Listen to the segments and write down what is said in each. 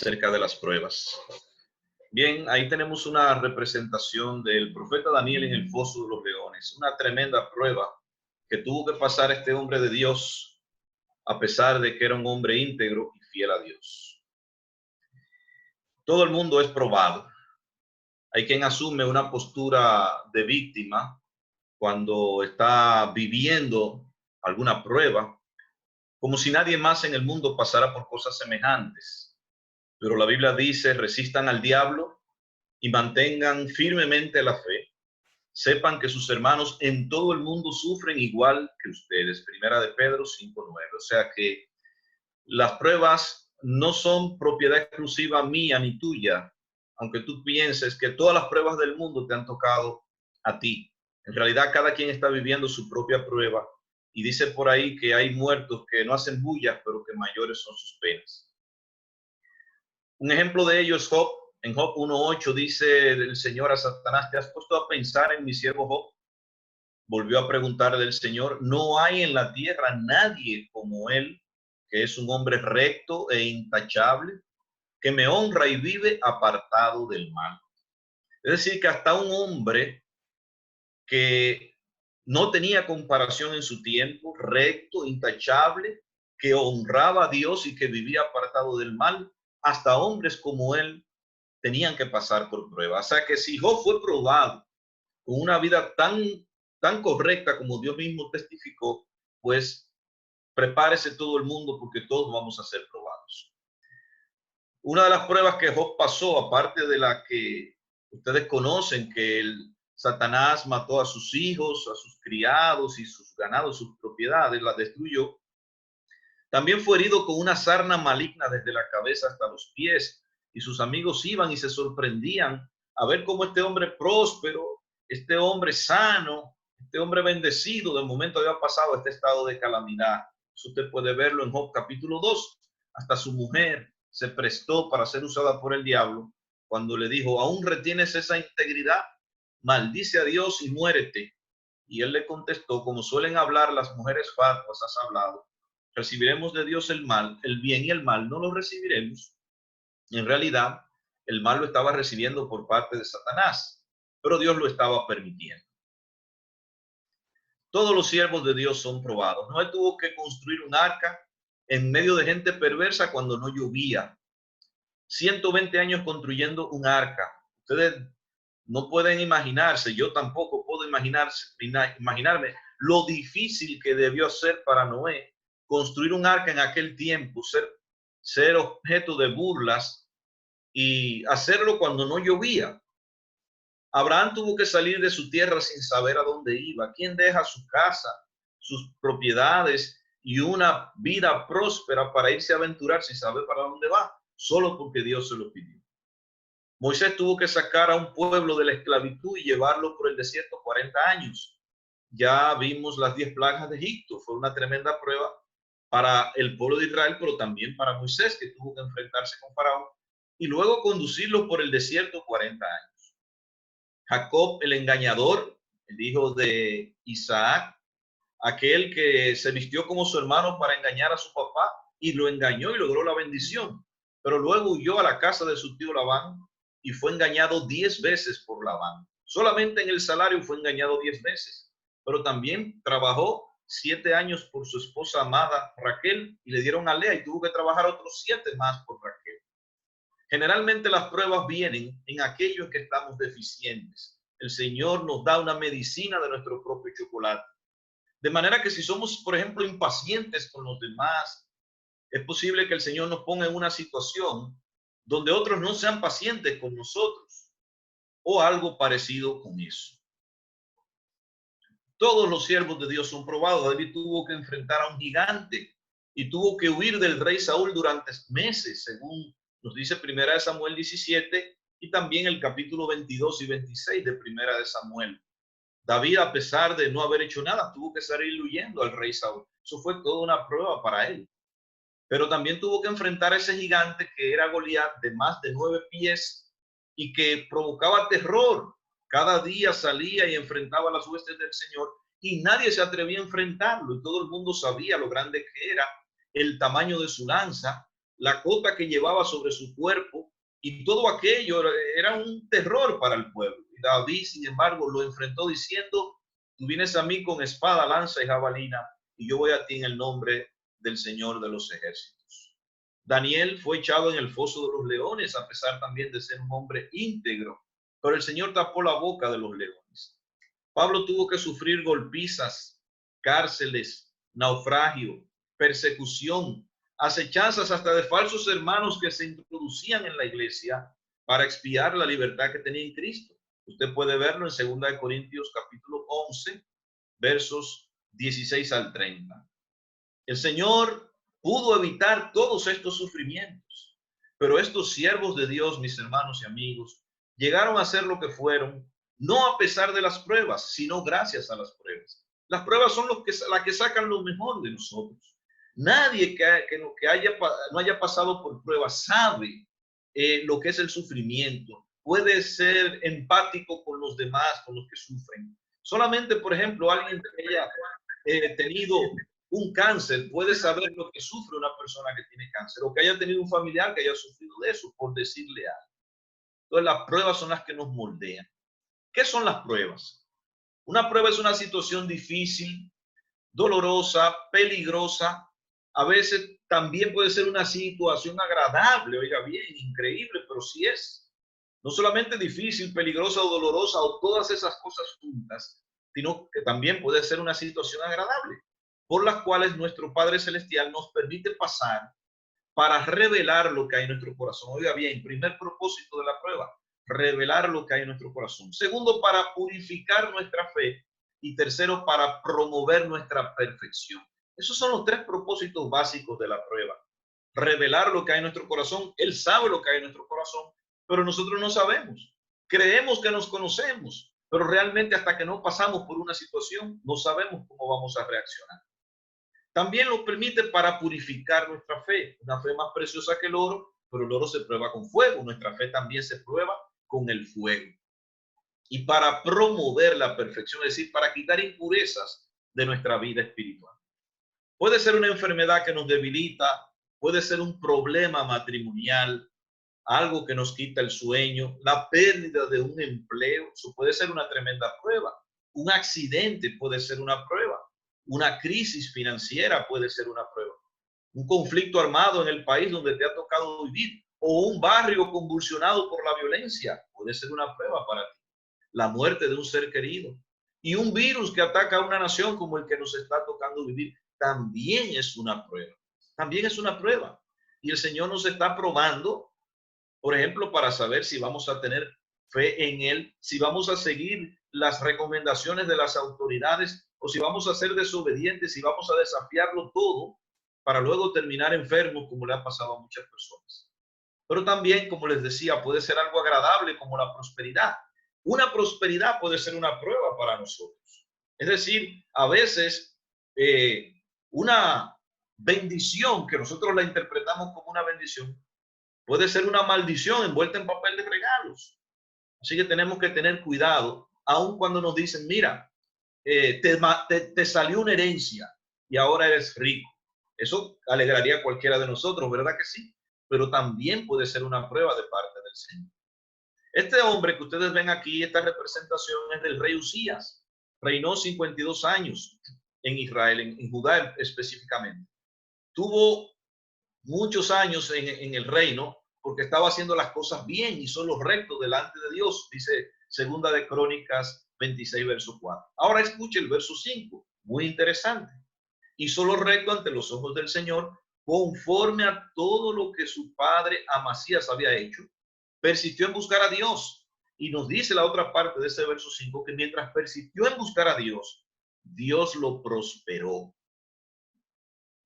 Acerca de las pruebas. Bien, ahí tenemos una representación del profeta Daniel en el foso de los leones, una tremenda prueba que tuvo que pasar este hombre de Dios, a pesar de que era un hombre íntegro y fiel a Dios. Todo el mundo es probado. Hay quien asume una postura de víctima cuando está viviendo alguna prueba, como si nadie más en el mundo pasara por cosas semejantes. Pero la Biblia dice: resistan al diablo y mantengan firmemente la fe. Sepan que sus hermanos en todo el mundo sufren igual que ustedes. Primera de Pedro 5:9. O sea que las pruebas no son propiedad exclusiva mía ni tuya, aunque tú pienses que todas las pruebas del mundo te han tocado a ti. En realidad, cada quien está viviendo su propia prueba, y dice por ahí que hay muertos que no hacen bullas, pero que mayores son sus penas. Un ejemplo de ello es Job. En Job 1:8 dice el Señor a Satanás: ¿te has puesto a pensar en mi siervo Job? Volvió a preguntarle el Señor: ¿no hay en la tierra nadie como él, que es un hombre recto e intachable, que me honra y vive apartado del mal? Es decir, que hasta un hombre que no tenía comparación en su tiempo, recto, intachable, que honraba a Dios y que vivía apartado del mal, hasta hombres como él tenían que pasar por pruebas. O sea que si Job fue probado con una vida tan correcta como Dios mismo testificó, pues prepárese todo el mundo, porque todos vamos a ser probados. Una de las pruebas que Job pasó, aparte de la que ustedes conocen, que el Satanás mató a sus hijos, a sus criados y sus ganados, sus propiedades, las destruyó. También fue herido con una sarna maligna desde la cabeza hasta los pies, y sus amigos iban y se sorprendían a ver cómo este hombre próspero, este hombre sano, este hombre bendecido, de momento había pasado este estado de calamidad. Eso usted puede verlo en Job capítulo 2. Hasta su mujer se prestó para ser usada por el diablo cuando le dijo: ¿aún retienes esa integridad? Maldice a Dios y muérete. Y él le contestó, como suelen hablar las mujeres fatuas: has hablado. Recibiremos de Dios el mal, el bien y el mal no lo recibiremos. En realidad, el mal lo estaba recibiendo por parte de Satanás, pero Dios lo estaba permitiendo. Todos los siervos de Dios son probados. Noé tuvo que construir un arca en medio de gente perversa cuando no llovía. 120 años construyendo un arca. Ustedes no pueden imaginarse, yo tampoco puedo imaginarme lo difícil que debió ser para Noé construir un arca en aquel tiempo, ser objeto de burlas y hacerlo cuando no llovía. Abraham tuvo que salir de su tierra sin saber a dónde iba. ¿Quién deja su casa, sus propiedades y una vida próspera para irse a aventurar sin saber para dónde va? Solo porque Dios se lo pidió. Moisés tuvo que sacar a un pueblo de la esclavitud y llevarlo por el desierto 40 años. Ya vimos las 10 plagas de Egipto. Fue una tremenda prueba para el pueblo de Israel, pero también para Moisés, que tuvo que enfrentarse con Faraón y luego conducirlo por el desierto 40 años. Jacob, el engañador, el hijo de Isaac, aquel que se vistió como su hermano para engañar a su papá y lo engañó y logró la bendición, pero luego huyó a la casa de su tío Labán y fue engañado 10 veces por Labán. Solamente en el salario fue engañado 10 veces, pero también trabajó 7 años por su esposa amada Raquel y le dieron a Lea y tuvo que trabajar otros 7 más por Raquel. Generalmente las pruebas vienen en aquello en que estamos deficientes. El Señor nos da una medicina de nuestro propio chocolate. De manera que si somos, por ejemplo, impacientes con los demás, es posible que el Señor nos ponga en una situación donde otros no sean pacientes con nosotros o algo parecido con eso. Todos los siervos de Dios son probados. David tuvo que enfrentar a un gigante y tuvo que huir del rey Saúl durante meses, según nos dice Primera de Samuel 17 y también el capítulo 22 y 26 de Primera de Samuel. David, a pesar de no haber hecho nada, tuvo que salir huyendo al rey Saúl. Eso fue toda una prueba para él. Pero también tuvo que enfrentar a ese gigante que era Goliat, de más de 9 pies y que provocaba terror. Cada día salía y enfrentaba a las huestes del Señor y nadie se atrevía a enfrentarlo. Y todo el mundo sabía lo grande que era, el tamaño de su lanza, la cota que llevaba sobre su cuerpo, y todo aquello era un terror para el pueblo. Y David, sin embargo, lo enfrentó diciendo: tú vienes a mí con espada, lanza y jabalina, y yo voy a ti en el nombre del Señor de los ejércitos. Daniel fue echado en el foso de los leones, a pesar también de ser un hombre íntegro, pero el Señor tapó la boca de los leones. Pablo tuvo que sufrir golpizas, cárceles, naufragio, persecución, acechanzas hasta de falsos hermanos que se introducían en la iglesia para expiar la libertad que tenía en Cristo. Usted puede verlo en 2 Corintios capítulo 11, versos 16 al 30. El Señor pudo evitar todos estos sufrimientos, pero estos siervos de Dios, mis hermanos y amigos, llegaron a ser lo que fueron, no a pesar de las pruebas, sino gracias a las pruebas. Las pruebas son las que sacan lo mejor de nosotros. Nadie no haya pasado por pruebas sabe lo que es el sufrimiento. Puede ser empático con los demás, con los que sufren. Solamente, por ejemplo, alguien que haya tenido un cáncer puede saber lo que sufre una persona que tiene cáncer, o que haya tenido un familiar que haya sufrido de eso, por decirle algo. Entonces, las pruebas son las que nos moldean. ¿Qué son las pruebas? Una prueba es una situación difícil, dolorosa, peligrosa. A veces también puede ser una situación agradable, oiga bien, increíble, pero sí es. No solamente difícil, peligrosa o dolorosa o todas esas cosas juntas, sino que también puede ser una situación agradable, por las cuales nuestro Padre Celestial nos permite pasar para revelar lo que hay en nuestro corazón. Oiga bien, primer propósito de la prueba, revelar lo que hay en nuestro corazón. Segundo, para purificar nuestra fe. Y tercero, para promover nuestra perfección. Esos son los tres propósitos básicos de la prueba. Revelar lo que hay en nuestro corazón. Él sabe lo que hay en nuestro corazón, pero nosotros no sabemos. Creemos que nos conocemos, pero realmente hasta que no pasamos por una situación, no sabemos cómo vamos a reaccionar. También lo permite para purificar nuestra fe. Una fe más preciosa que el oro, pero el oro se prueba con fuego. Nuestra fe también se prueba con el fuego. Y para promover la perfección, es decir, para quitar impurezas de nuestra vida espiritual. Puede ser una enfermedad que nos debilita, puede ser un problema matrimonial, algo que nos quita el sueño, la pérdida de un empleo, eso puede ser una tremenda prueba. Un accidente puede ser una prueba. Una crisis financiera puede ser una prueba. Un conflicto armado en el país donde te ha tocado vivir, o un barrio convulsionado por la violencia, puede ser una prueba para ti. La muerte de un ser querido. Y un virus que ataca a una nación como el que nos está tocando vivir, también es una prueba. También es una prueba. Y el Señor nos está probando, por ejemplo, para saber si vamos a tener fe en Él, si vamos a seguir las recomendaciones de las autoridades o si vamos a ser desobedientes, si vamos a desafiarlo todo para luego terminar enfermos como le ha pasado a muchas personas. Pero también, como les decía, puede ser algo agradable como la prosperidad. Una prosperidad puede ser una prueba para nosotros. Es decir, a veces una bendición que nosotros la interpretamos como una bendición puede ser una maldición envuelta en papel de regalos. Así que tenemos que tener cuidado, aun cuando nos dicen, mira, te salió una herencia y ahora eres rico. Eso alegraría a cualquiera de nosotros, ¿verdad que sí? Pero también puede ser una prueba de parte del Señor. Este hombre que ustedes ven aquí, esta representación es del rey Usías. Reinó 52 años en Israel, en Judá específicamente. Tuvo muchos años en el reino porque estaba haciendo las cosas bien y solo recto delante de Dios, dice Segunda de Crónicas 26, verso 4. Ahora escuche el verso 5, muy interesante. Y solo recto ante los ojos del Señor, conforme a todo lo que su padre Amasías había hecho, persistió en buscar a Dios. Y nos dice la otra parte de ese verso 5 que mientras persistió en buscar a Dios, Dios lo prosperó.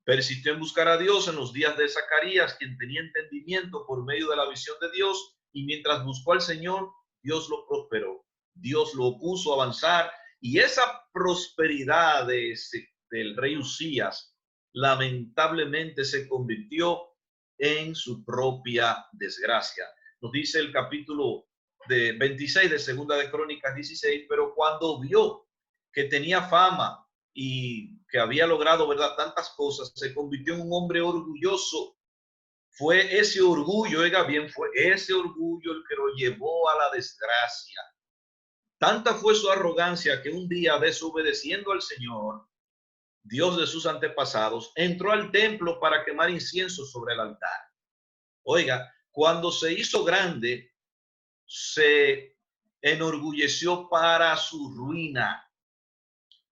Persistió en buscar a Dios en los días de Zacarías, quien tenía entendimiento por medio de la visión de Dios, y mientras buscó al Señor, Dios lo prosperó. Dios lo puso a avanzar, y esa prosperidad del rey Usías lamentablemente se convirtió en su propia desgracia. Nos dice el capítulo 26 de Segunda de Crónicas 16, pero cuando vio que tenía fama y que había logrado, ¿verdad?, tantas cosas, se convirtió en un hombre orgulloso Fue ese orgullo, oiga bien, fue ese orgullo el que lo llevó a la desgracia. Tanta fue su arrogancia que un día, desobedeciendo al Señor, Dios de sus antepasados, entró al templo para quemar incienso sobre el altar. Oiga, cuando se hizo grande, se enorgulleció para su ruina.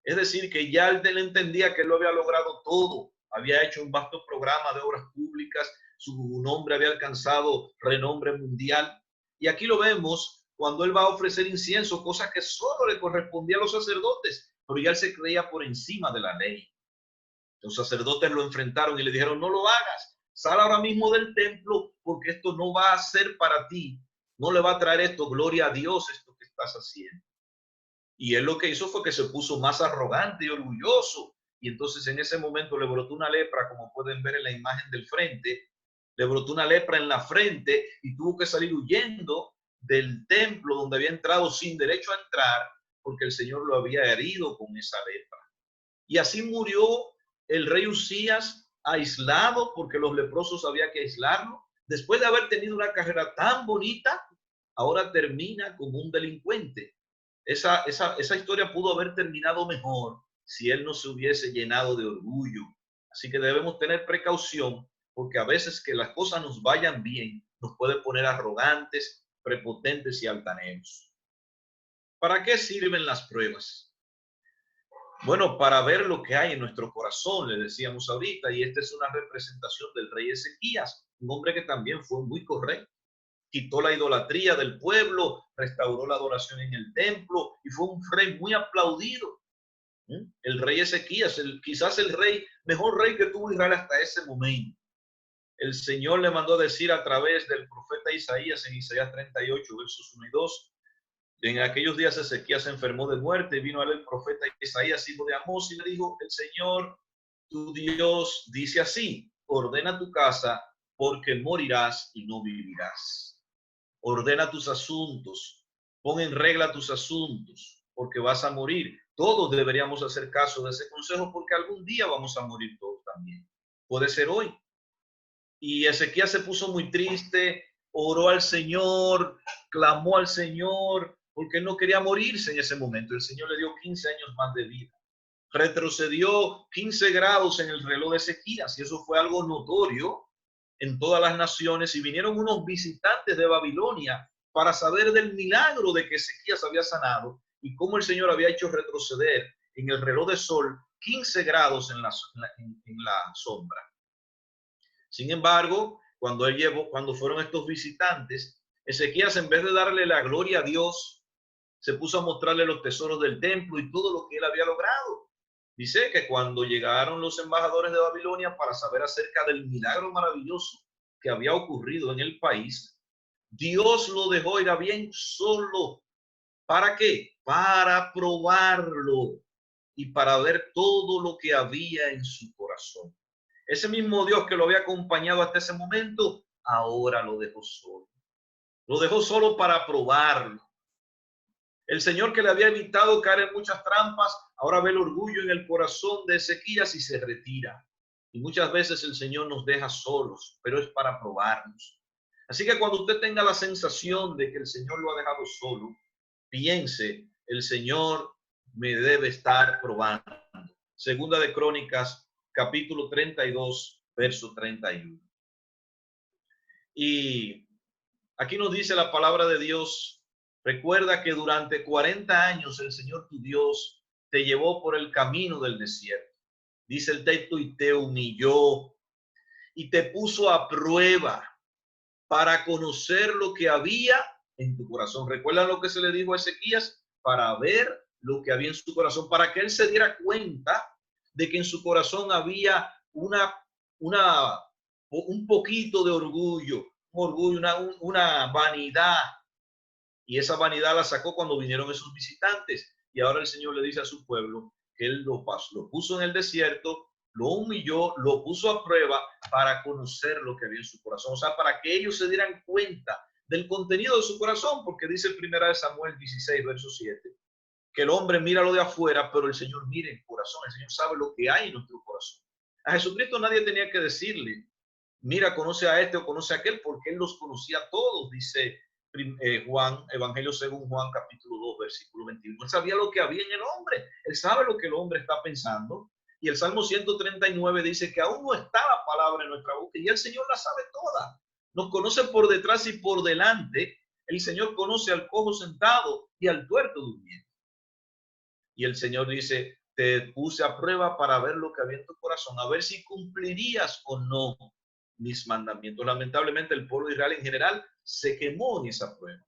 Es decir, que ya él entendía que él lo había logrado todo. Había hecho un vasto programa de obras públicas, su nombre había alcanzado renombre mundial. Y aquí lo vemos cuando él va a ofrecer incienso, cosa que solo le correspondía a los sacerdotes, pero ya él se creía por encima de la ley. Los sacerdotes lo enfrentaron y le dijeron, no lo hagas, sal ahora mismo del templo porque esto no va a ser para ti, no le va a traer esto gloria a Dios esto que estás haciendo. Y él lo que hizo fue que se puso más arrogante y orgulloso. Y entonces en ese momento le brotó una lepra, como pueden ver en la imagen del frente, le brotó una lepra en la frente y tuvo que salir huyendo del templo donde había entrado sin derecho a entrar porque el Señor lo había herido con esa lepra. Y así murió el rey Usías aislado porque los leprosos había que aislarlo. Después de haber tenido una carrera tan bonita, ahora termina como un delincuente. Esa historia pudo haber terminado mejor si él no se hubiese llenado de orgullo. Así que debemos tener precaución porque a veces que las cosas nos vayan bien nos puede poner arrogantes, prepotentes y altaneros. ¿Para qué sirven las pruebas? Bueno, para ver lo que hay en nuestro corazón, le decíamos ahorita, y esta es una representación del rey Ezequías, un hombre que también fue muy correcto. Quitó la idolatría del pueblo, restauró la adoración en el templo y fue un rey muy aplaudido. El rey Ezequías, quizás el mejor rey que tuvo Israel hasta ese momento. El Señor le mandó a decir a través del profeta Isaías en Isaías 38, versos 1 y 2, en aquellos días Ezequías se enfermó de muerte y vino a él el profeta Isaías, hijo de Amós, y le dijo, el Señor, tu Dios, dice así, ordena tu casa porque morirás y no vivirás. Ordena tus asuntos, pon en regla tus asuntos, porque vas a morir. Todos deberíamos hacer caso de ese consejo porque algún día vamos a morir todos también. Puede ser hoy. Y Ezequías se puso muy triste, oró al Señor, clamó al Señor, porque no quería morirse en ese momento. El Señor le dio 15 años más de vida. Retrocedió 15 grados en el reloj de Ezequías y eso fue algo notorio en todas las naciones. Y vinieron unos visitantes de Babilonia para saber del milagro de que Ezequías había sanado y cómo el Señor había hecho retroceder en el reloj de sol 15 grados en la sombra. Sin embargo, cuando fueron estos visitantes, Ezequías, en vez de darle la gloria a Dios, se puso a mostrarle los tesoros del templo y todo lo que él había logrado. Dice que cuando llegaron los embajadores de Babilonia para saber acerca del milagro maravilloso que había ocurrido en el país, Dios lo dejó, oiga bien, solo. ¿Para qué? Para probarlo y para ver todo lo que había en su corazón. Ese mismo Dios que lo había acompañado hasta ese momento, ahora lo dejó solo. Lo dejó solo para probarlo. El Señor que le había evitado caer en muchas trampas, ahora ve el orgullo en el corazón de Ezequías y se retira. Y muchas veces el Señor nos deja solos, pero es para probarnos. Así que cuando usted tenga la sensación de que el Señor lo ha dejado solo, piense, el Señor me debe estar probando. Segunda de Crónicas, capítulo 32, verso 31. Y aquí nos dice la palabra de Dios, recuerda que durante 40 años el Señor tu Dios te llevó por el camino del desierto. Dice el texto, y te humilló y te puso a prueba para conocer lo que había en tu corazón. ¿Recuerdan lo que se le dijo a Ezequías? Para ver lo que había en su corazón, para que él se diera cuenta de que en su corazón había un poquito de orgullo, una vanidad. Y esa vanidad la sacó cuando vinieron esos visitantes. Y ahora el Señor le dice a su pueblo que él lo puso en el desierto, lo humilló, lo puso a prueba para conocer lo que había en su corazón. O sea, para que ellos se dieran cuenta del contenido de su corazón, porque dice el 1 Samuel 16, verso 7, que el hombre mira lo de afuera, pero el Señor mira el corazón. El Señor sabe lo que hay en nuestro corazón. A Jesucristo nadie tenía que decirle mira, conoce a este o conoce a aquel, porque él los conocía a todos, dice Juan, Evangelio según Juan, capítulo 2, versículo 21. Él sabía lo que había en el hombre, él sabe lo que el hombre está pensando. Y el Salmo 139 dice que aún no está la palabra en nuestra boca y el Señor la sabe toda. Nos conoce por detrás y por delante. El Señor conoce al cojo sentado y al tuerto durmiendo. Y el Señor dice, te puse a prueba para ver lo que había en tu corazón, a ver si cumplirías o no mis mandamientos. Lamentablemente el pueblo de Israel en general se quemó en esa prueba.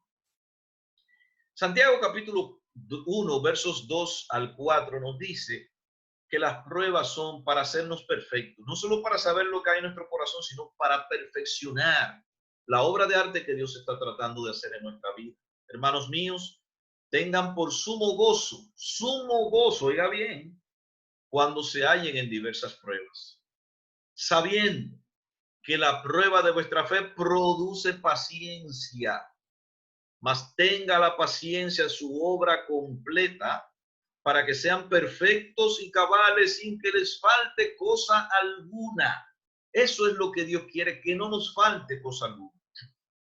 Santiago capítulo 1, versos 2 al 4 nos dice que las pruebas son para hacernos perfectos, no solo para saber lo que hay en nuestro corazón, sino para perfeccionar la obra de arte que Dios está tratando de hacer en nuestra vida. Hermanos míos, tengan por sumo gozo, oiga bien, cuando se hallen en diversas pruebas, sabiendo que la prueba de vuestra fe produce paciencia, mas tenga la paciencia su obra completa, para que sean perfectos y cabales sin que les falte cosa alguna. Eso es lo que Dios quiere, que no nos falte cosa alguna,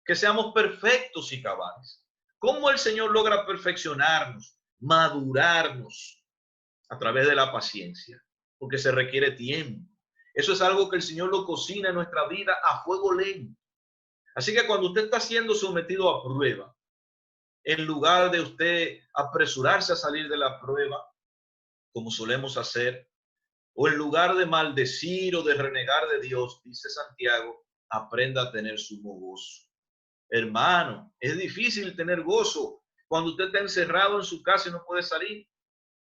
que seamos perfectos y cabales. ¿Cómo el Señor logra perfeccionarnos, madurarnos? A través de la paciencia, porque se requiere tiempo. Eso es algo que el Señor lo cocina en nuestra vida a fuego lento. Así que cuando usted está siendo sometido a prueba, en lugar de usted apresurarse a salir de la prueba, como solemos hacer, o en lugar de maldecir o de renegar de Dios, dice Santiago, aprenda a tener sumo gozo. Hermano, es difícil tener gozo cuando usted está encerrado en su casa y no puede salir,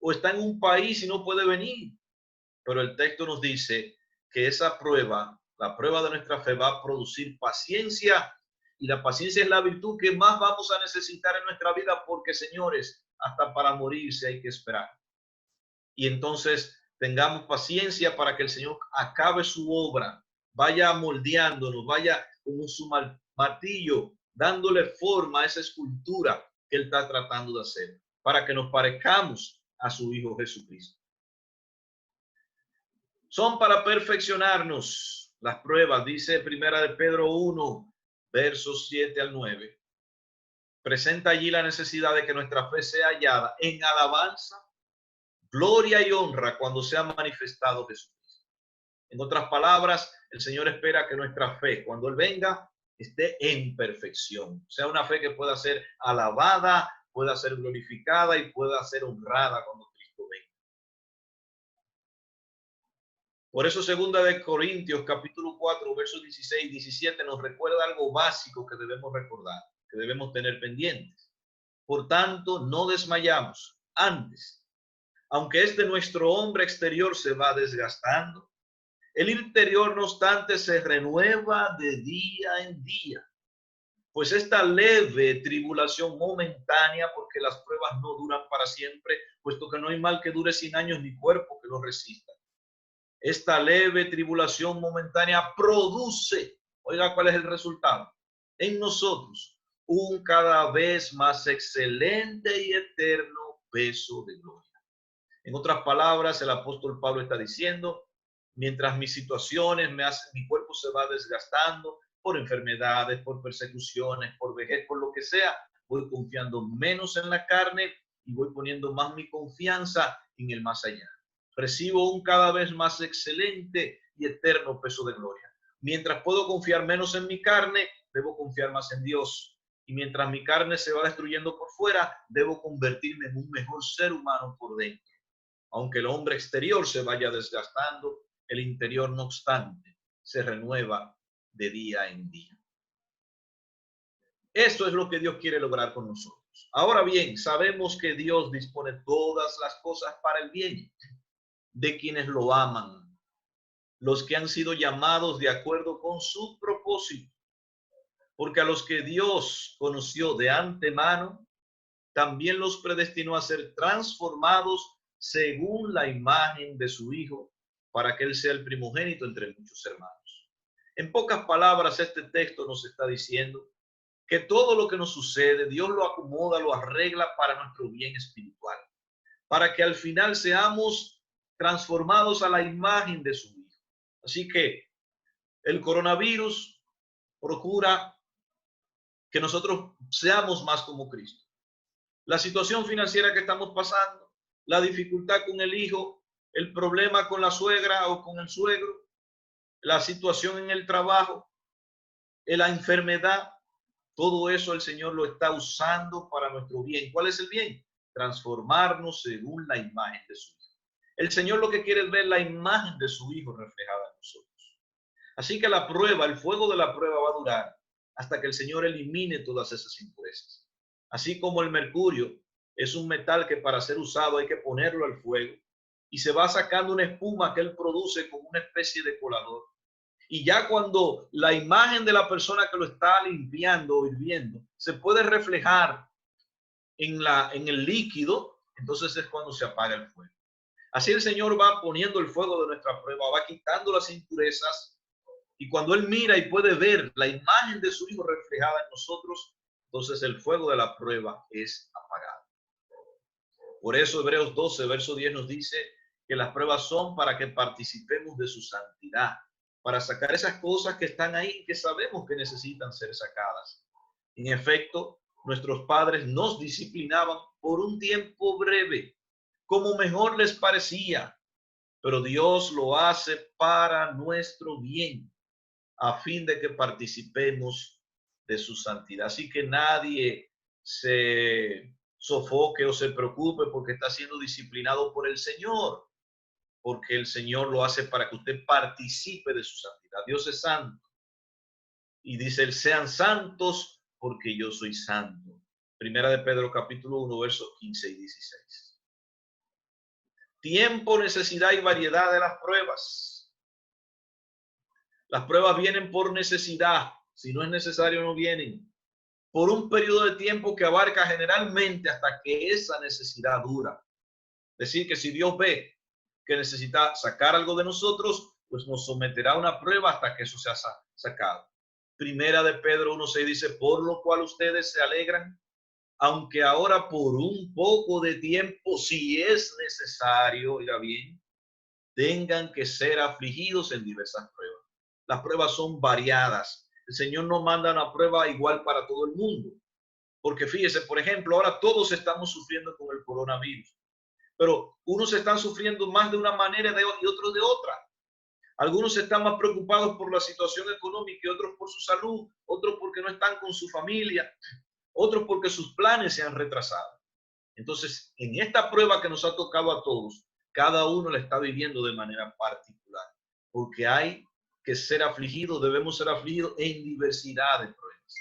o está en un país y no puede venir. Pero el texto nos dice que esa prueba, la prueba de nuestra fe, va a producir paciencia, y la paciencia es la virtud que más vamos a necesitar en nuestra vida, porque, señores, hasta para morirse hay que esperar. Y entonces tengamos paciencia para que el Señor acabe su obra, vaya moldeándonos, vaya con su martillo, dándole forma a esa escultura que Él está tratando de hacer, para que nos parezcamos a su Hijo Jesucristo. Son para perfeccionarnos las pruebas, dice Primera de Pedro 1, versos 7 al 9. Presenta allí la necesidad de que nuestra fe sea hallada en alabanza, gloria y honra cuando sea manifestado Jesucristo. En otras palabras, el Señor espera que nuestra fe, cuando Él venga, esté en perfección. Sea una fe que pueda ser alabada, pueda ser glorificada y pueda ser honrada cuando Cristo venga. Por eso, segunda de Corintios, capítulo 4, versos 16 y 17, nos recuerda algo básico que debemos recordar, que debemos tener pendientes. Por tanto, no desmayamos. Antes, aunque nuestro hombre exterior se va desgastando, el interior, no obstante, se renueva de día en día. Pues esta leve tribulación momentánea, porque las pruebas no duran para siempre, puesto que no hay mal que dure 100 años ni cuerpo que lo resista. Esta leve tribulación momentánea produce, oiga, ¿cuál es el resultado? En nosotros un cada vez más excelente y eterno peso de gloria. En otras palabras, el apóstol Pablo está diciendo, mientras mis situaciones mi cuerpo se va desgastando por enfermedades, por persecuciones, por vejez, por lo que sea, voy confiando menos en la carne y voy poniendo más mi confianza en el más allá. Recibo un cada vez más excelente y eterno peso de gloria. Mientras puedo confiar menos en mi carne, debo confiar más en Dios. Y mientras mi carne se va destruyendo por fuera, debo convertirme en un mejor ser humano por dentro. Aunque el hombre exterior se vaya desgastando, el interior, no obstante, se renueva de día en día. Eso es lo que Dios quiere lograr con nosotros. Ahora bien, sabemos que Dios dispone todas las cosas para el bien de quienes lo aman, los que han sido llamados de acuerdo con su propósito. Porque a los que Dios conoció de antemano, también los predestinó a ser transformados según la imagen de su Hijo, para que Él sea el primogénito entre muchos hermanos. En pocas palabras, este texto nos está diciendo que todo lo que nos sucede, Dios lo acomoda, lo arregla para nuestro bien espiritual, para que al final seamos transformados a la imagen de su Hijo. Así que El coronavirus procura que nosotros seamos más como Cristo. La situación financiera que estamos pasando, la dificultad con el hijo, el problema con la suegra o con el suegro, la situación en el trabajo, la enfermedad, todo eso el Señor lo está usando para nuestro bien. ¿Cuál es el bien? Transformarnos según la imagen de su Hijo. El Señor lo que quiere es ver la imagen de su Hijo reflejada en nosotros. Así que la prueba, el fuego de la prueba va a durar hasta que el Señor elimine todas esas impurezas. Así como el mercurio es un metal que para ser usado hay que ponerlo al fuego y se va sacando una espuma que él produce como una especie de colador. Y ya cuando la imagen de la persona que lo está limpiando o hirviendo se puede reflejar en el líquido, entonces es cuando se apaga el fuego. Así el Señor va poniendo el fuego de nuestra prueba, va quitando las impurezas, y cuando Él mira y puede ver la imagen de su Hijo reflejada en nosotros, entonces el fuego de la prueba es apagado. Por eso Hebreos 12, verso 10 nos dice que las pruebas son para que participemos de su santidad, para sacar esas cosas que están ahí, que sabemos que necesitan ser sacadas. En efecto, nuestros padres nos disciplinaban por un tiempo breve, como mejor les parecía, pero Dios lo hace para nuestro bien, a fin de que participemos de su santidad. Así que nadie se sofoque o se preocupe porque está siendo disciplinado por el Señor, porque el Señor lo hace para que usted participe de su santidad. Dios es santo y dice, sean santos porque yo soy santo. Primera de Pedro capítulo 1, versos 15 y 16. Tiempo, necesidad y variedad de las pruebas. Las pruebas vienen por necesidad. Si no es necesario, no vienen. Por un periodo de tiempo que abarca generalmente hasta que esa necesidad dura. Es decir, que si Dios ve que necesita sacar algo de nosotros, pues nos someterá a una prueba hasta que eso sea sacado. Primera de Pedro 1:6 dice, por lo cual ustedes se alegran, aunque ahora por un poco de tiempo, si es necesario, oiga bien, tengan que ser afligidos en diversas pruebas. Las pruebas son variadas. El Señor no manda una prueba igual para todo el mundo. Porque fíjese, por ejemplo, ahora todos estamos sufriendo con el coronavirus. Pero unos están sufriendo más de una manera y otros de otra. Algunos están más preocupados por la situación económica y otros por su salud, otros porque no están con su familia, otros porque sus planes se han retrasado. Entonces, en esta prueba que nos ha tocado a todos, cada uno la está viviendo de manera particular, porque hay que ser afligidos, debemos ser afligidos en diversidad de pruebas.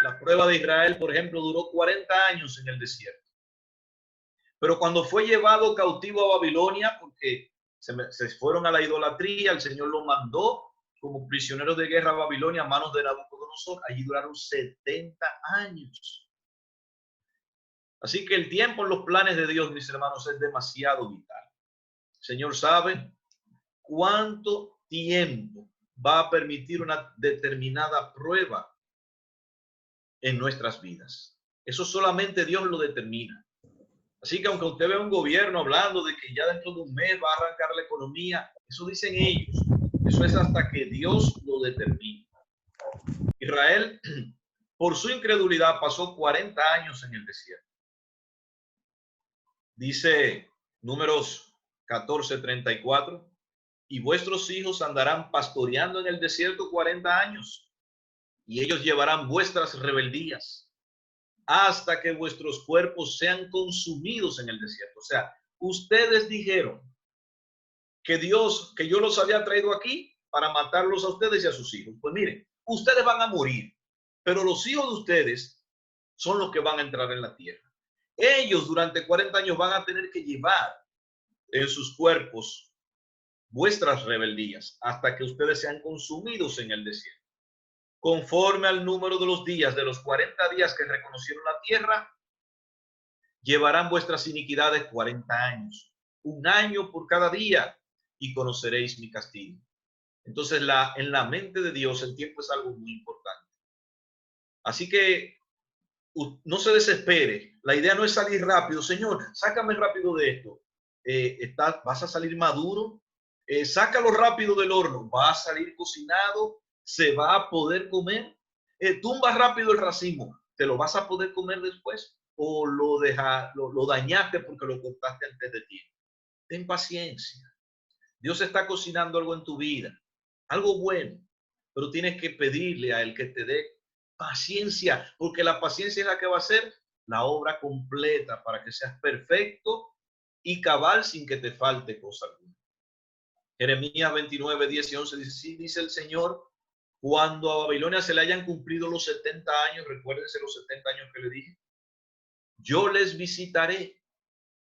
La prueba de Israel, por ejemplo, duró 40 años en el desierto. Pero cuando fue llevado cautivo a Babilonia, porque se fueron a la idolatría, el Señor lo mandó como prisioneros de guerra a Babilonia a manos de Nabucodonosor. Allí duraron 70 años. Así que el tiempo en los planes de Dios, mis hermanos, es demasiado vital. El Señor sabe cuánto tiempo va a permitir una determinada prueba en nuestras vidas. Eso solamente Dios lo determina. Así que aunque usted vea un gobierno hablando de que ya dentro de un mes va a arrancar la economía, eso dicen ellos. Eso es hasta que Dios lo determine. Israel, por su incredulidad, pasó 40 años en el desierto. Dice Números 14:34, y vuestros hijos andarán pastoreando en el desierto 40 años, y ellos llevarán vuestras rebeldías hasta que vuestros cuerpos sean consumidos en el desierto. O sea, ustedes dijeron que yo los había traído aquí para matarlos a ustedes y a sus hijos. Pues miren, ustedes van a morir, pero los hijos de ustedes son los que van a entrar en la tierra. Ellos durante 40 años van a tener que llevar en sus cuerpos vuestras rebeldías hasta que ustedes sean consumidos en el desierto. Conforme al número de los días, de los 40 días que reconocieron la tierra, llevarán vuestras iniquidades 40 años, un año por cada día, y conoceréis mi castigo. Entonces, en la mente de Dios, el tiempo es algo muy importante. Así que no se desespere. La idea no es salir rápido. Señor, sácame rápido de esto. ¿Vas a salir maduro? sácalo rápido del horno, va a salir cocinado, se va a poder comer. Tumba rápido el racimo, ¿te lo vas a poder comer después? ¿O lo dañaste porque lo cortaste antes de tiempo? Ten paciencia. Dios está cocinando algo en tu vida, algo bueno, pero tienes que pedirle a Él que te dé paciencia, porque la paciencia es la que va a hacer la obra completa para que seas perfecto y cabal sin que te falte cosa alguna. Jeremías 29, 10 y 11 dice, sí, dice el Señor, cuando a Babilonia se le hayan cumplido los 70 años, recuérdense los 70 años que le dije, yo les visitaré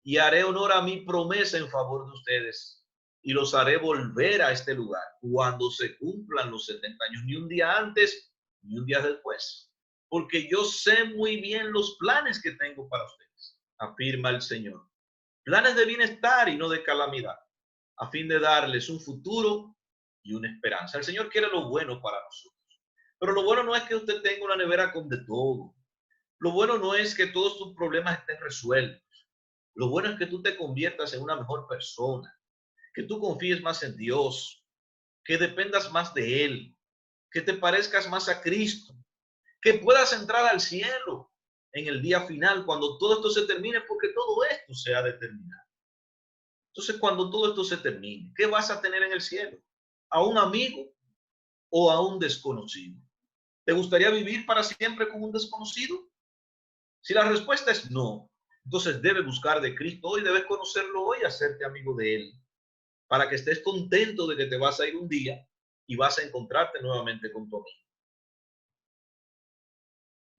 y haré honor a mi promesa en favor de ustedes y los haré volver a este lugar cuando se cumplan los 70 años, ni un día antes, ni un día después, porque yo sé muy bien los planes que tengo para ustedes, afirma el Señor. Planes de bienestar y no de calamidad, a fin de darles un futuro y una esperanza. El Señor quiere lo bueno para nosotros, pero lo bueno no es que usted tenga una nevera con de todo. Lo bueno no es que todos tus problemas estén resueltos. Lo bueno es que tú te conviertas en una mejor persona, que tú confíes más en Dios, que dependas más de Él, que te parezcas más a Cristo, que puedas entrar al cielo en el día final cuando todo esto se termine, porque todo esto se ha de terminar. Entonces, cuando todo esto se termine, ¿qué vas a tener en el cielo? ¿A un amigo o a un desconocido? ¿Te gustaría vivir para siempre con un desconocido? Si la respuesta es no, entonces debes buscar de Cristo hoy, debes conocerlo hoy, hacerte amigo de Él, para que estés contento de que te vas a ir un día y vas a encontrarte nuevamente con tu amigo.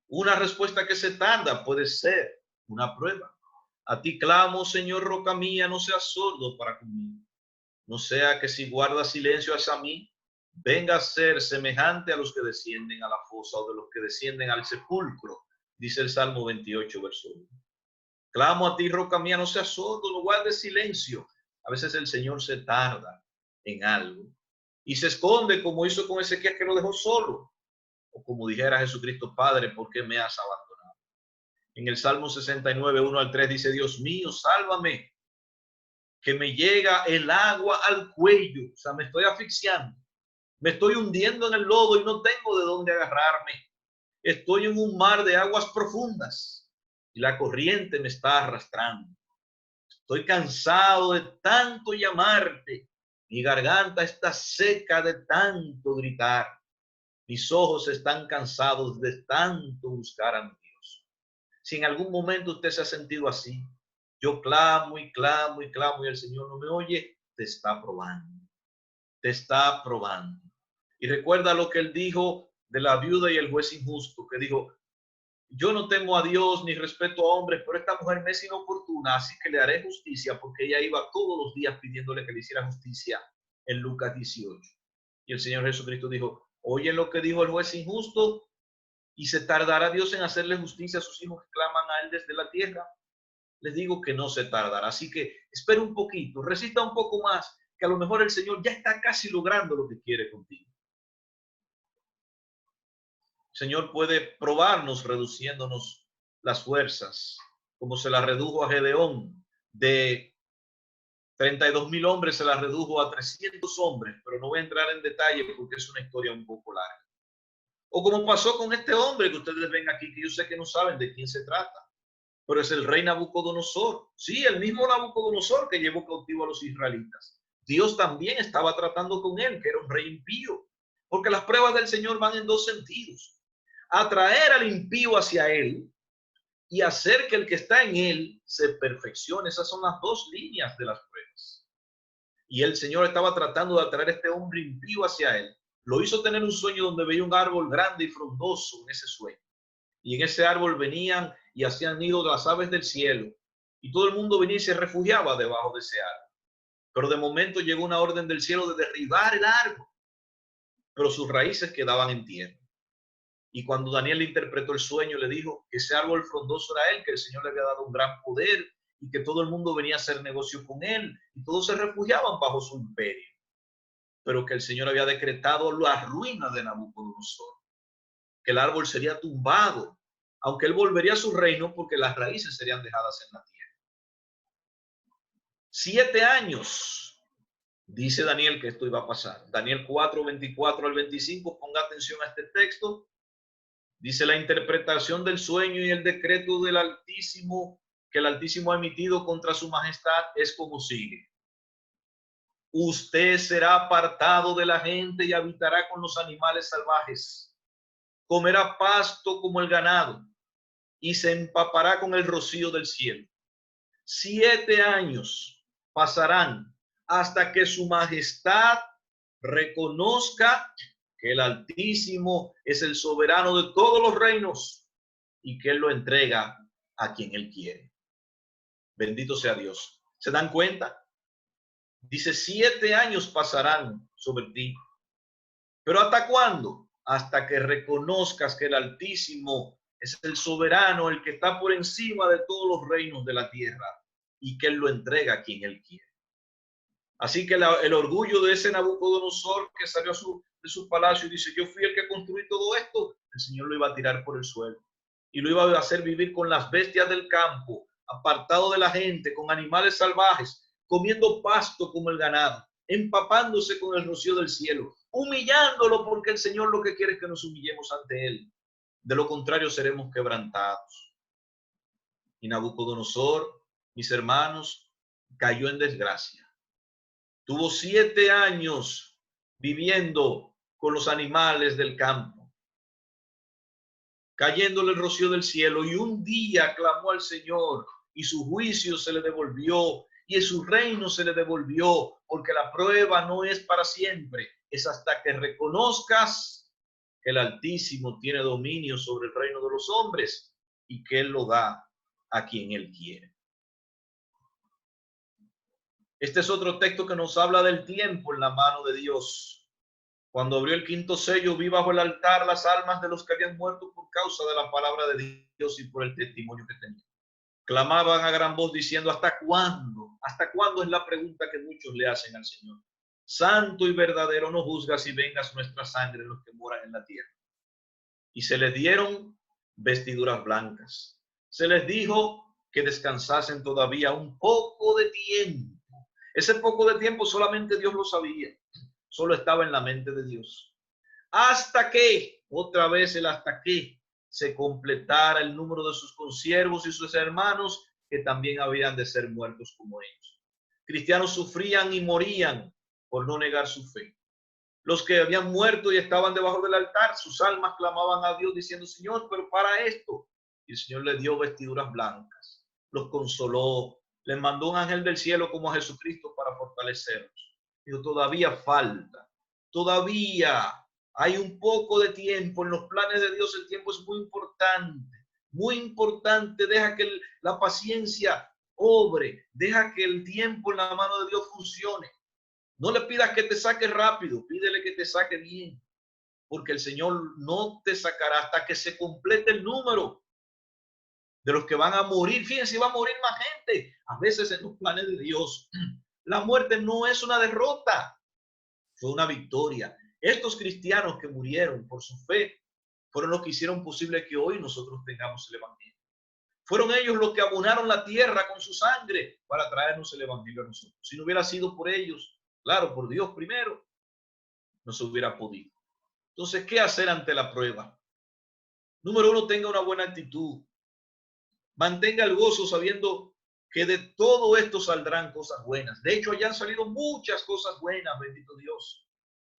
Una respuesta que se tarda puede ser una prueba. A ti clamo, Señor, roca mía, no seas sordo para conmigo. No sea que si guardas silencio hacia mí, venga a ser semejante a los que descienden a la fosa o de los que descienden al sepulcro, dice el Salmo 28, verso 1. Clamo a ti, roca mía, no seas sordo, no guardes silencio. A veces el Señor se tarda en algo y se esconde como hizo con Ezequías que lo dejó solo. O como dijera Jesucristo, Padre, ¿por qué me has abandonado? En el Salmo 69, 1 al 3 dice, Dios mío, sálvame, que me llega el agua al cuello. O sea, me estoy asfixiando. Me estoy hundiendo en el lodo y no tengo de dónde agarrarme. Estoy en un mar de aguas profundas y la corriente me está arrastrando. Estoy cansado de tanto llamarte. Mi garganta está seca de tanto gritar. Mis ojos están cansados de tanto buscar a mi Dios. Si en algún momento usted se ha sentido así, yo clamo y clamo y clamo y el Señor no me oye, te está probando. Te está probando. Y recuerda lo que él dijo de la viuda y el juez injusto, que dijo, yo no temo a Dios ni respeto a hombres, pero esta mujer me es inoportuna, así que le haré justicia, porque ella iba todos los días pidiéndole que le hiciera justicia en Lucas 18. Y el Señor Jesucristo dijo, oye lo que dijo el juez injusto, y se tardará Dios en hacerle justicia a sus hijos que claman a él desde la tierra. Les digo que no se tardará, así que espera un poquito, resista un poco más, que a lo mejor el Señor ya está casi logrando lo que quiere contigo. El Señor puede probarnos reduciéndonos las fuerzas, como se las redujo a Gedeón. De 32,000 hombres se las redujo a 300 hombres, pero no voy a entrar en detalle porque es una historia un poco larga. O como pasó con este hombre que ustedes ven aquí, que yo sé que no saben de quién se trata, pero es el rey Nabucodonosor. Sí, el mismo Nabucodonosor que llevó cautivo a los israelitas. Dios también estaba tratando con él, que era un rey impío, porque las pruebas del Señor van en dos sentidos: atraer al impío hacia él y hacer que el que está en él se perfeccione. Esas son las dos líneas de las pruebas. Y el Señor estaba tratando de atraer a este hombre impío hacia él. Lo hizo tener un sueño donde veía un árbol grande y frondoso en ese sueño. Y en ese árbol venían y hacían nido las aves del cielo. Y todo el mundo venía y se refugiaba debajo de ese árbol. Pero de momento llegó una orden del cielo de derribar el árbol. Pero sus raíces quedaban en tierra. Y cuando Daniel interpretó el sueño, le dijo que ese árbol frondoso era él, que el Señor le había dado un gran poder y que todo el mundo venía a hacer negocio con él y todos se refugiaban bajo su imperio. Pero que el Señor había decretado la ruina de Nabucodonosor, que el árbol sería tumbado, aunque él volvería a su reino porque las raíces serían dejadas en la tierra. 7 años Dice Daniel que esto iba a pasar. Daniel 4, 24 al 25, ponga atención a este texto. Dice: la interpretación del sueño y el decreto del Altísimo que el Altísimo ha emitido contra su majestad es como sigue. Usted será apartado de la gente y habitará con los animales salvajes. Comerá pasto como el ganado y se empapará con el rocío del cielo. 7 años pasarán hasta que su majestad reconozca que el Altísimo es el soberano de todos los reinos y que él lo entrega a quien él quiere. Bendito sea Dios. ¿Se dan cuenta? Dice: 7 años pasarán sobre ti. ¿Pero hasta cuándo? Hasta que reconozcas que el Altísimo es el soberano, el que está por encima de todos los reinos de la tierra y que él lo entrega a quien él quiere. Así que el orgullo de ese Nabucodonosor que salió de su palacio y dice: yo fui el que construí todo esto, el Señor lo iba a tirar por el suelo y lo iba a hacer vivir con las bestias del campo, apartado de la gente, con animales salvajes, comiendo pasto como el ganado, empapándose con el rocío del cielo, humillándolo, porque el Señor lo que quiere es que nos humillemos ante él. De lo contrario seremos quebrantados. Y Nabucodonosor, mis hermanos, cayó en desgracia. Tuvo 7 años viviendo con los animales del campo, cayéndole el rocío del cielo, y un día clamó al Señor y su juicio se le devolvió y su reino se le devolvió, porque la prueba no es para siempre, es hasta que reconozcas que el Altísimo tiene dominio sobre el reino de los hombres y que él lo da a quien él quiere. Este es otro texto que nos habla del tiempo en la mano de Dios. Cuando abrió el 5º sello, vi bajo el altar las almas de los que habían muerto por causa de la palabra de Dios y por el testimonio que tenían. Clamaban a gran voz diciendo: ¿hasta cuándo? ¿Hasta cuándo? Es la pregunta que muchos le hacen al Señor. Santo y verdadero, no juzgas y vengas nuestra sangre en los que moran en la tierra. Y se les dieron vestiduras blancas. Se les dijo que descansasen todavía un poco de tiempo. Ese poco de tiempo solamente Dios lo sabía. Solo estaba en la mente de Dios. Hasta que, otra vez el hasta que, se completara el número de sus consiervos y sus hermanos que también habían de ser muertos como ellos. Cristianos sufrían y morían por no negar su fe. Los que habían muerto y estaban debajo del altar, sus almas clamaban a Dios diciendo: Señor, pero para esto. Y el Señor les dio vestiduras blancas, los consoló, les mandó un ángel del cielo como a Jesucristo para fortalecerlos. Pero todavía falta, todavía hay un poco de tiempo. En los planes de Dios el tiempo es muy importante, muy importante. Deja que la paciencia obre, deja que el tiempo en la mano de Dios funcione. No le pidas que te saque rápido, pídele que te saque bien, porque el Señor no te sacará hasta que se complete el número de los que van a morir. Fíjense, va a morir más gente. A veces en los planes de Dios, la muerte no es una derrota, fue una victoria. Estos cristianos que murieron por su fe fueron los que hicieron posible que hoy nosotros tengamos el Evangelio. Fueron ellos los que abonaron la tierra con su sangre para traernos el Evangelio a nosotros. Si no hubiera sido por ellos, claro, por Dios primero, no se hubiera podido. Entonces, ¿qué hacer ante la prueba? Número 1, tenga una buena actitud. Mantenga el gozo sabiendo que de todo esto saldrán cosas buenas. De hecho, ya han salido muchas cosas buenas, bendito Dios.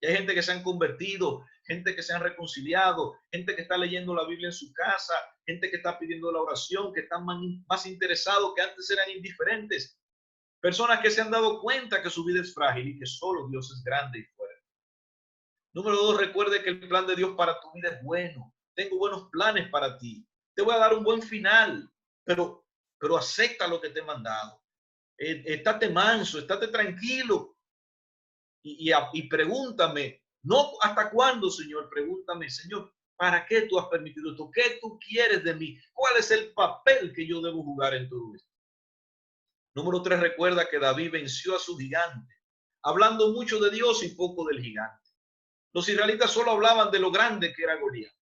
Y hay gente que se han convertido, gente que se han reconciliado, gente que está leyendo la Biblia en su casa, gente que está pidiendo la oración, que están más interesados, que antes eran indiferentes. Personas que se han dado cuenta que su vida es frágil y que solo Dios es grande y fuerte. Número 2, recuerde que el plan de Dios para tu vida es bueno. Tengo buenos planes para ti. Te voy a dar un buen final, pero acepta lo que te he mandado. Estate manso, estate tranquilo. Y pregúntame, no hasta cuándo, Señor, pregúntame, Señor, ¿para qué tú has permitido esto? ¿Qué tú quieres de mí? ¿Cuál es el papel que yo debo jugar en todo esto? Número 3, recuerda que David venció a su gigante, hablando mucho de Dios y poco del gigante. Los israelitas solo hablaban de lo grande que era Goliat.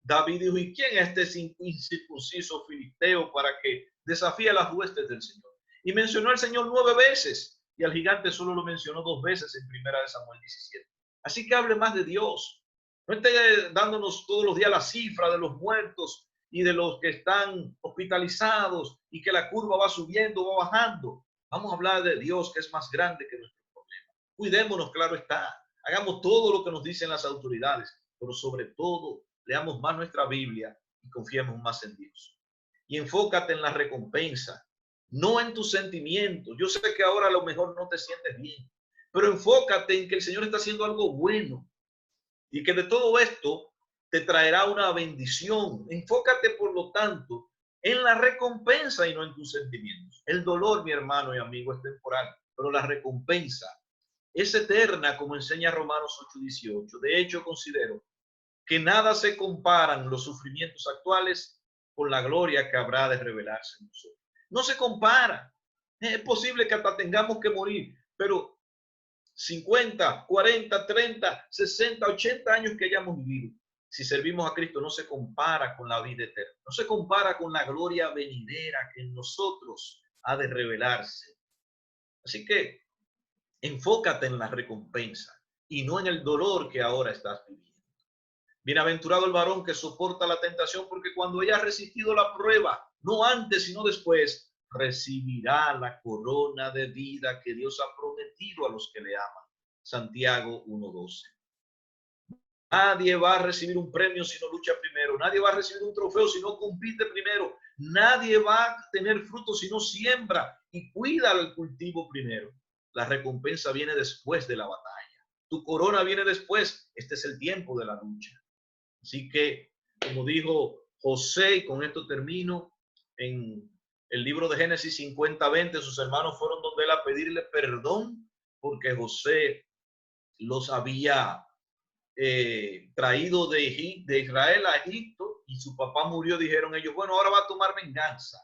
David dijo: ¿y quién es este incircunciso filisteo para que desafíe las huestes del Señor? Y mencionó al Señor 9 veces. y al gigante solo lo mencionó 2 veces en 1 Samuel 17. Así que hable más de Dios. No esté dándonos todos los días la cifra de los muertos y de los que están hospitalizados y que la curva va subiendo, va bajando. Vamos a hablar de Dios, que es más grande que nuestro problema. Cuidémonos, claro está. Hagamos todo lo que nos dicen las autoridades, pero sobre todo leamos más nuestra Biblia y confiemos más en Dios. Y enfócate en la recompensa, no en tus sentimientos. Yo sé que ahora a lo mejor no te sientes bien, pero enfócate en que el Señor está haciendo algo bueno y que de todo esto te traerá una bendición. Enfócate, por lo tanto, en la recompensa y no en tus sentimientos. El dolor, mi hermano y amigo, es temporal, pero la recompensa es eterna, como enseña Romanos 8:18. De hecho, considero que nada se comparan los sufrimientos actuales con la gloria que habrá de revelarse en nosotros. No se compara. Es posible que hasta tengamos que morir, pero 50, 40, 30, 60, 80 años que hayamos vivido, si servimos a Cristo, no se compara con la vida eterna, no se compara con la gloria venidera que en nosotros ha de revelarse. Así que enfócate en la recompensa y no en el dolor que ahora estás viviendo. Bienaventurado el varón que soporta la tentación, porque cuando haya resistido la prueba, no antes sino después, recibirá la corona de vida que Dios ha prometido a los que le aman. Santiago 1:12. Nadie va a recibir un premio si no lucha primero. Nadie va a recibir un trofeo si no compite primero. Nadie va a tener fruto si no siembra y cuida el cultivo primero. La recompensa viene después de la batalla. Tu corona viene después. Este es el tiempo de la lucha. Así que, como dijo José, y con esto termino, en el libro de Génesis 50:20, sus hermanos fueron donde él a pedirle perdón porque José los había traído de Israel a Egipto y su papá murió. Dijeron ellos, bueno, ahora va a tomar venganza.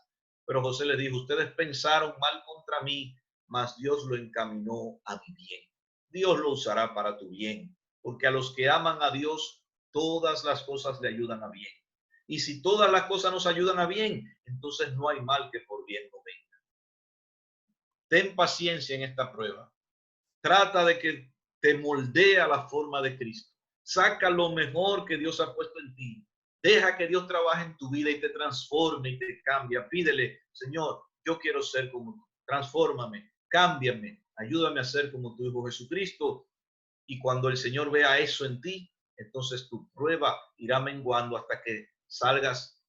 Pero José les dijo, ustedes pensaron mal contra mí, mas Dios lo encaminó a mi bien. Dios lo usará para tu bien, porque a los que aman a Dios, todas las cosas le ayudan a bien. Y si todas las cosas nos ayudan a bien, entonces no hay mal que por bien no venga. Ten paciencia en esta prueba. Trata de que te moldea la forma de Cristo. Saca lo mejor que Dios ha puesto en ti. Deja que Dios trabaje en tu vida y te transforme y te cambia. Pídele, Señor, yo quiero ser como tú. Transfórmame, cámbiame, ayúdame a ser como tu Hijo Jesucristo. Y cuando el Señor vea eso en ti, entonces tu prueba irá menguando hasta que salgas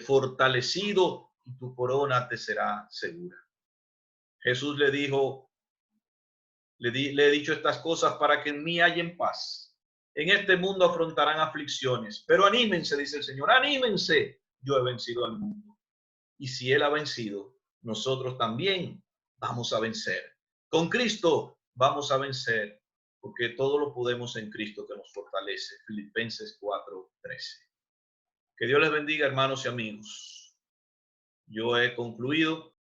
fortalecido y tu corona te será segura. Jesús le dijo, le he dicho estas cosas para que en mí hallen paz. En este mundo afrontarán aflicciones, pero anímense, dice el Señor, anímense. Yo he vencido al mundo. Y si Él ha vencido, nosotros también vamos a vencer. Con Cristo vamos a vencer, porque todo lo podemos en Cristo que nos fortalece. Filipenses 4:13. Que Dios les bendiga, hermanos y amigos. Yo he concluido.